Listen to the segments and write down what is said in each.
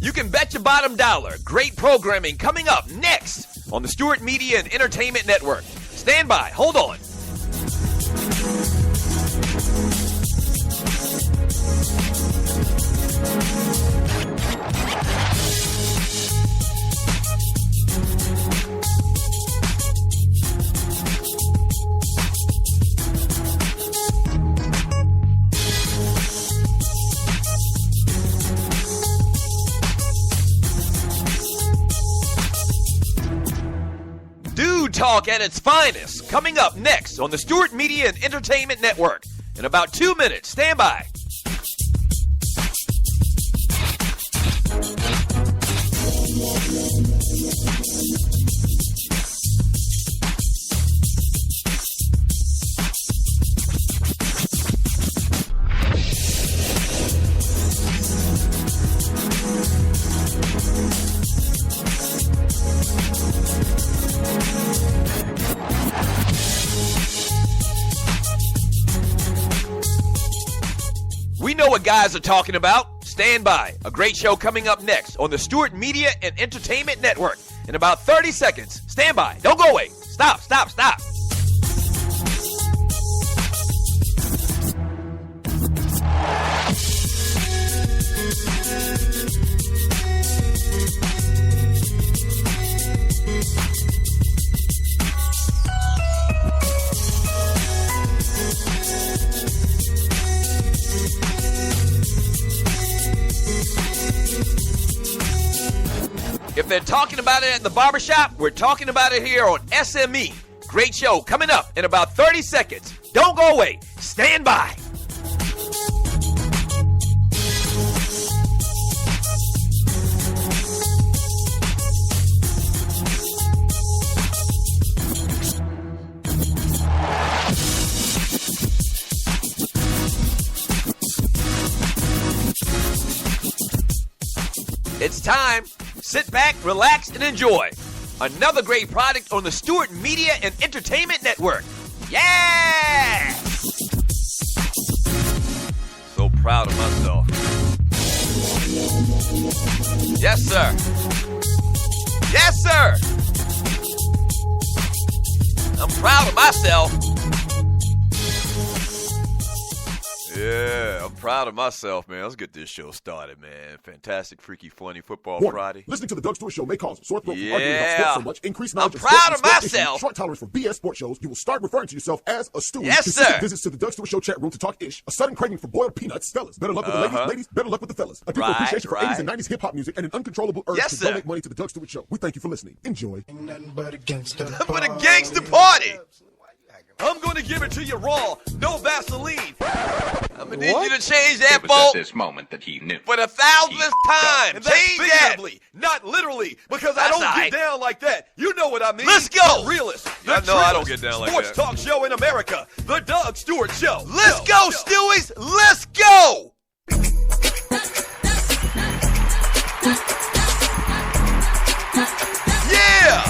You can bet your bottom dollar. Great programming coming up next on the Stewart Media and Entertainment Network. Stand by. Hold on. Talk at its finest, coming up next on the Stewart Media and Entertainment Network. In about 2 minutes, stand by. We know what guys are talking about. Stand by. A great show coming up next on the Stewart Media and Entertainment Network. In about 30 seconds. Stand by. Don't go away. Stop. If they're talking about it at the barbershop, we're talking about it here on SME. Great show coming up in about 30 seconds. Don't go away. Stand by. It's time. Sit back, relax, and enjoy. Another great product on the Stewart Media and Entertainment Network. Yeah! So proud of myself. Yes, sir. Yes, sir. I'm proud of myself. Yeah, I'm proud of myself, man. Let's get this show started, man. Fantastic, freaky, funny football Friday. Listening to the Doug Stewart Show may cause sore throat from arguing about sports so much, increased knowledge I'm of sports proud and of sports myself. issues, short tolerance for BS sports shows. You will start referring to yourself as a steward. Yes, Consistent sir. visits to the Doug Stewart Show chat room to talk ish. A sudden craving for boiled peanuts. Fellas, better luck with the ladies, better luck with the fellas. A deeper appreciation for 80s and 90s hip-hop music and an uncontrollable urge to donate money to the Doug Stewart Show. We thank you for listening. Enjoy. Ain't nothing but a gangster But a gangster party. I'm going to give it to you raw. No Vaseline. I'm going to need you to change that It was at bolt this moment that he knew. for the 1000th time. And that's Change that. figuratively, not literally, because I That's don't all right. get down like that. You know what I mean. Let's go. The realest. I The know I don't truest get down like sports that. talk show in America. The Doug Stewart Show. Let's go, Stewies. Let's go. Yeah.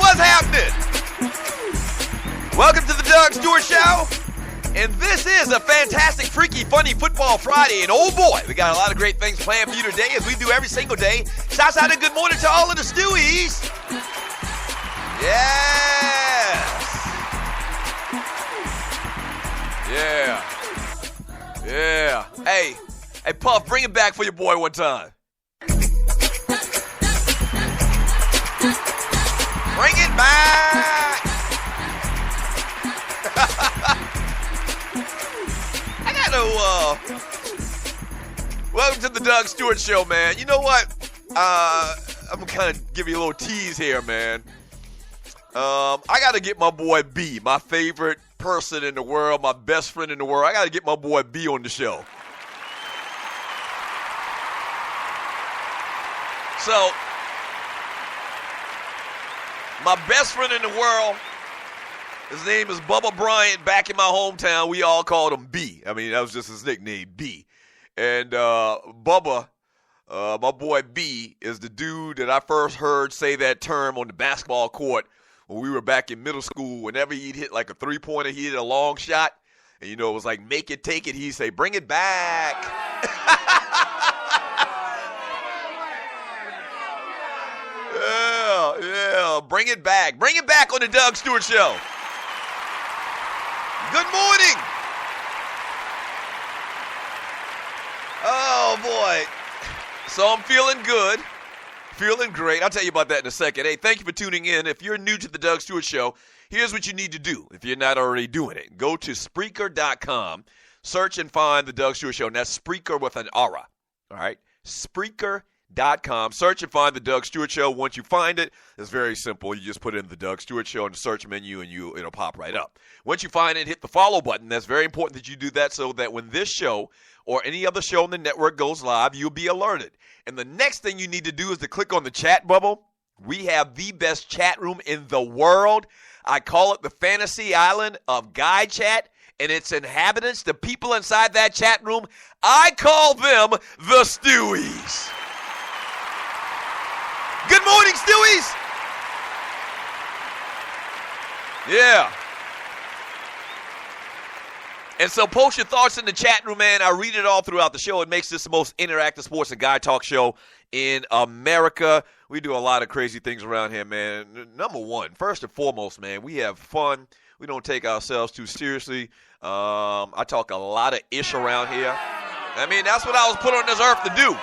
What's happening? Welcome to the Doug Stewart Show. And this is a fantastic, freaky, funny football Friday. And oh boy, we got a lot of great things planned for you today, as we do every single day. Shouts out and good morning to all of the Stewies. Yes. Yeah. Hey, Puff, bring it back for your boy one time. Bring it back. I gotta, welcome to the Doug Stewart Show, man. You know what? I'm gonna kind of give you a little tease here, man. I gotta get my boy B, my favorite person in the world, my best friend in the world. I gotta get my boy B on the show. So, my best friend in the world, his name is Bubba Bryant. Back in my hometown, we all called him B. I mean, that was just his nickname, B. And Bubba My boy B is the dude that I first heard say that term on the basketball court when we were back in middle school. Whenever he'd hit like a three-pointer, he hit a long shot, and it was like make it, take it. He'd say, bring it back. Yeah, bring it back. Bring it back on the Doug Stewart Show. Good morning. Oh, boy. So I'm feeling good, feeling great. I'll tell you about that in a second. Hey, thank you for tuning in. If you're new to the Doug Stewart Show, here's what you need to do if you're not already doing it. Go to Spreaker.com, search and find the Doug Stewart Show. And that's Spreaker with an aura, all right? Spreaker.com, search and find the Doug Stewart Show. Once you find it, it's very simple. You just put in the Doug Stewart Show in the search menu, and it'll pop right up. Once you find it, hit the follow button. That's very important that you do that so that when this show or any other show on the network goes live, you'll be alerted. And the next thing you need to do is to click on the chat bubble. We have the best chat room in the world. I call it the fantasy island of Guy Chat, and its inhabitants, the people inside that chat room, I call them the Stewies. Good morning, Stewies. Yeah. And so post your thoughts in the chat room, man. I read it all throughout the show. It makes this the most interactive sports and guy talk show in America. We do a lot of crazy things around here, man. Number one, first and foremost, man, we have fun. We don't take ourselves too seriously. I talk a lot of ish around here. I mean, that's what I was put on this earth to do.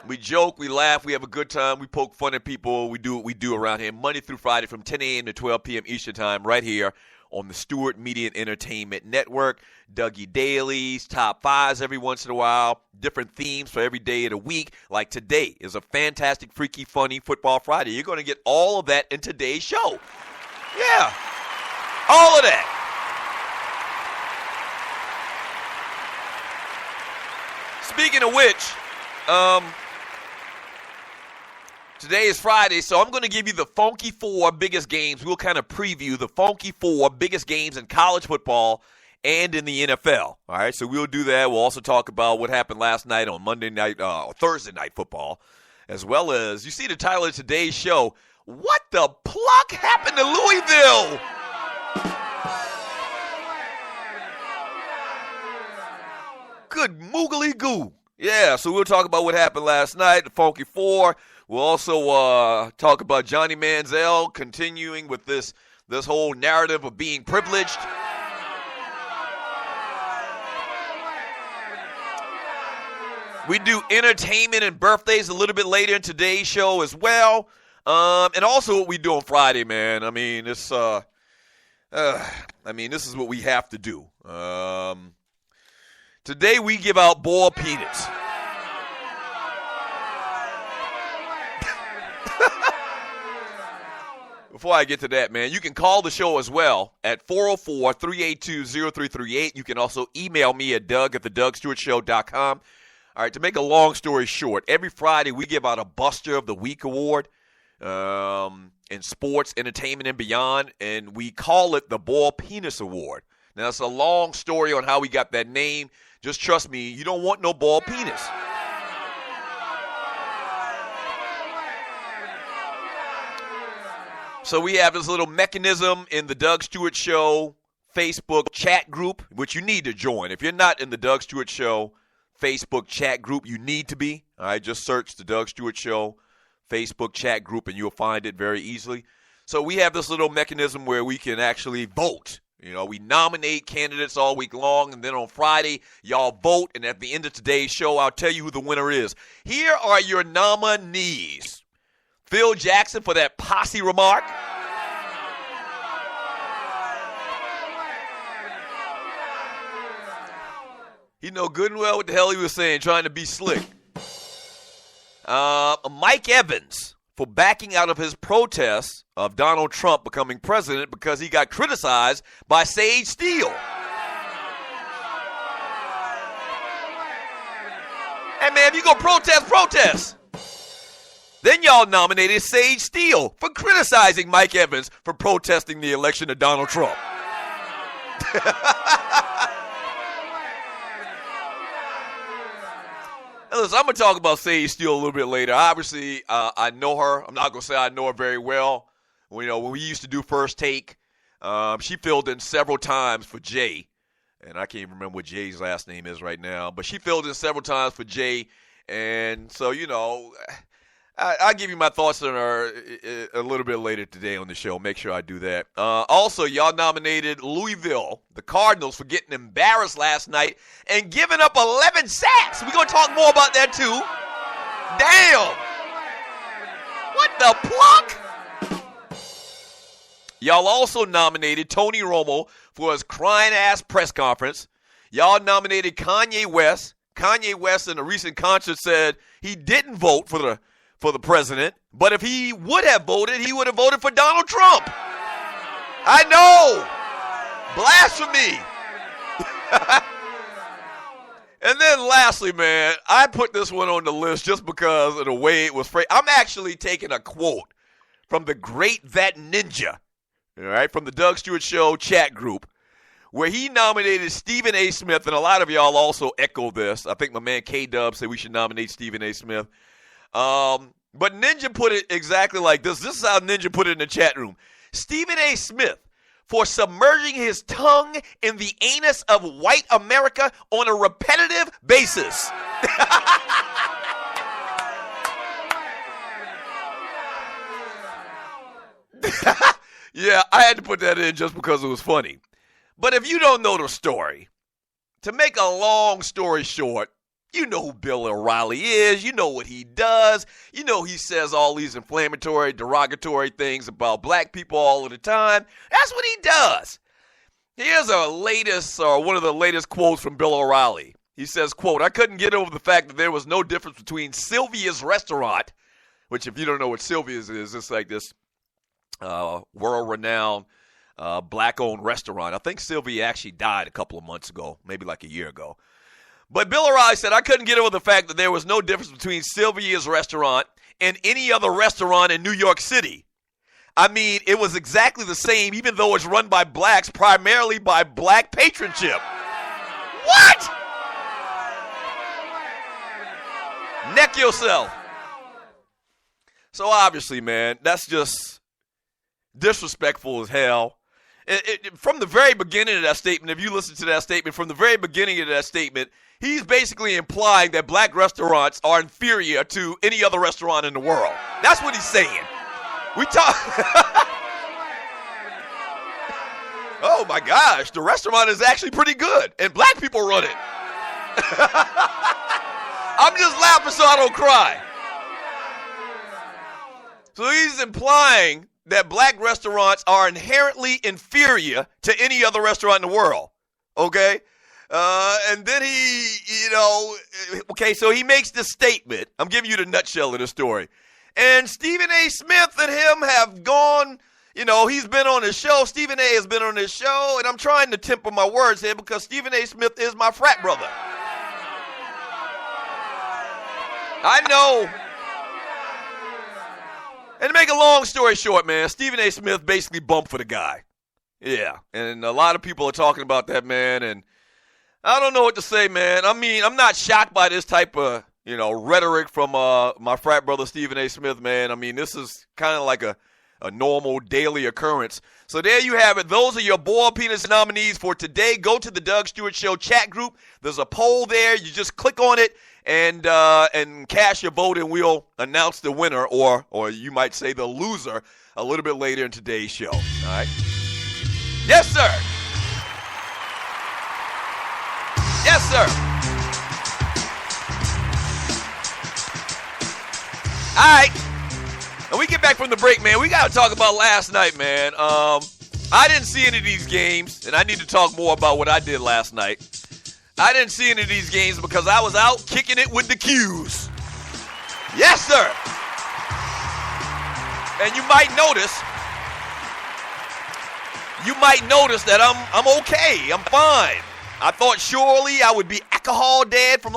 We joke, we laugh, we have a good time, we poke fun at people. We do what we do around here Monday through Friday from 10 a.m. to 12 p.m. Eastern Time right here on the Stewart Media and Entertainment Network. Dougie Dailies, top fives every once in a while, different themes for every day of the week. Like today is a fantastic, freaky, funny Football Friday. You're going to get all of that in today's show. Yeah, all of that. Speaking of which, today is Friday, so I'm going to give you the Funky Four biggest games. We'll kind of preview the Funky Four biggest games in college football and in the NFL. All right, so we'll do that. We'll also talk about what happened last night on Monday night, or Thursday night football, as well as, you see the title of today's show, What the Pluck happened to Louisville? Good moogly goo. Yeah, so we'll talk about what happened last night, the Funky Four. We'll also talk about Johnny Manziel continuing with this whole narrative of being privileged. We do entertainment and birthdays a little bit later in today's show as well. And also what we do on Friday, man. I mean, this is what we have to do. Today we give out boiled peanuts. Before I get to that, man, you can call the show as well at 404-382-0338. You can also email me at doug@thedugstewartshow.com. All right, to make a long story short, every Friday we give out a Buster of the Week award in sports, entertainment, and beyond, and we call it the Boiled Penis Award. Now, it's a long story on how we got that name. Just trust me, you don't want no bald penis. So we have this little mechanism in the Doug Stewart Show Facebook chat group, which you need to join. If you're not in the Doug Stewart Show Facebook chat group, you need to be. All right, just search the Doug Stewart Show Facebook chat group, and you'll find it very easily. So we have this little mechanism where we can actually vote. You know, we nominate candidates all week long, and then on Friday, y'all vote, and at the end of today's show, I'll tell you who the winner is. Here are your nominees. Phil Jackson for that posse remark. He know good and well what the hell he was saying, trying to be slick. Mike Evans for backing out of his protest of Donald Trump becoming president because he got criticized by Sage Steele. Hey, man, if you go protest. Then y'all nominated Sage Steele for criticizing Mike Evans for protesting the election of Donald Trump. Now, listen, I'm going to talk about Sage Steele a little bit later. Obviously, I know her. I'm not going to say I know her very well. You know, when we used to do First Take, she filled in several times for Jay. And I can't even remember what Jay's last name is right now. But she filled in several times for Jay. And so, you know, I'll give you my thoughts on her a little bit later today on the show. Make sure I do that. Also, y'all nominated Louisville, the Cardinals, for getting embarrassed last night and giving up 11 sacks. We're going to talk more about that, too. Damn. What the pluck? Y'all also nominated Tony Romo for his crying-ass press conference. Y'all nominated Kanye West. Kanye West in a recent concert said he didn't vote for the president, but if he would have voted, he would have voted for Donald Trump. I know. Blasphemy. And then lastly, man, I put this one on the list just because of the way it was phrased. I'm actually taking a quote from the great That Ninja, all right, from the Doug Stewart Show chat group, where he nominated Stephen A. Smith, and a lot of y'all also echo this. I think my man K-Dub said we should nominate Stephen A. Smith. But Ninja put it exactly like this. This is how Ninja put it in the chat room. Stephen A. Smith, for submerging his tongue in the anus of white America on a repetitive basis. Yeah, I had to put that in just because it was funny. But if you don't know the story, to make a long story short, you know who Bill O'Reilly is. You know what he does. You know he says all these inflammatory, derogatory things about black people all of the time. That's what he does. Here's one of the latest quotes from Bill O'Reilly. He says, quote, "I couldn't get over the fact that there was no difference between Sylvia's restaurant," which if you don't know what Sylvia's is, it's like this world-renowned black-owned restaurant. I think Sylvia actually died a couple of months ago, maybe like a year ago. But Bill O'Reilly said, "I couldn't get over the fact that there was no difference between Sylvia's restaurant and any other restaurant in New York City. I mean, it was exactly the same, even though it's run by blacks, primarily by black patronship." What? Neck yourself. So obviously, man, that's just disrespectful as hell. From the very beginning of that statement, if you listen to that statement, from the very beginning of that statement, he's basically implying that black restaurants are inferior to any other restaurant in the world. That's what he's saying. We talk. Oh my gosh, the restaurant is actually pretty good, and black people run it. I'm just laughing so I don't cry. So he's implying that black restaurants are inherently inferior to any other restaurant in the world, okay? And then so he makes this statement. I'm giving you the nutshell of the story. And Stephen A. Smith and him have gone, he's been on his show. Stephen A. has been on his show, and I'm trying to temper my words here because Stephen A. Smith is my frat brother. I know. And to make a long story short, man, Stephen A. Smith basically bumped for the guy. Yeah, and a lot of people are talking about that, man, and I don't know what to say, man. I mean, I'm not shocked by this type of, rhetoric from my frat brother Stephen A. Smith, man. I mean, this is kind of like a normal daily occurrence. So there you have it. Those are your Boiled Peanuts nominees for today. Go to the Doug Stewart Show chat group. There's a poll there. You just click on it and cast your vote, and we'll announce the winner, or you might say the loser, a little bit later in today's show. All right? Yes, sir. Yes, sir. All right. When we get back from the break, man, we got to talk about last night, man. I didn't see any of these games, and I need to talk more about what I did last night. I didn't see any of these games because I was out kicking it with the Qs. Yes, sir. And you might notice that I'm okay. I'm fine. I thought surely I would be alcohol dead from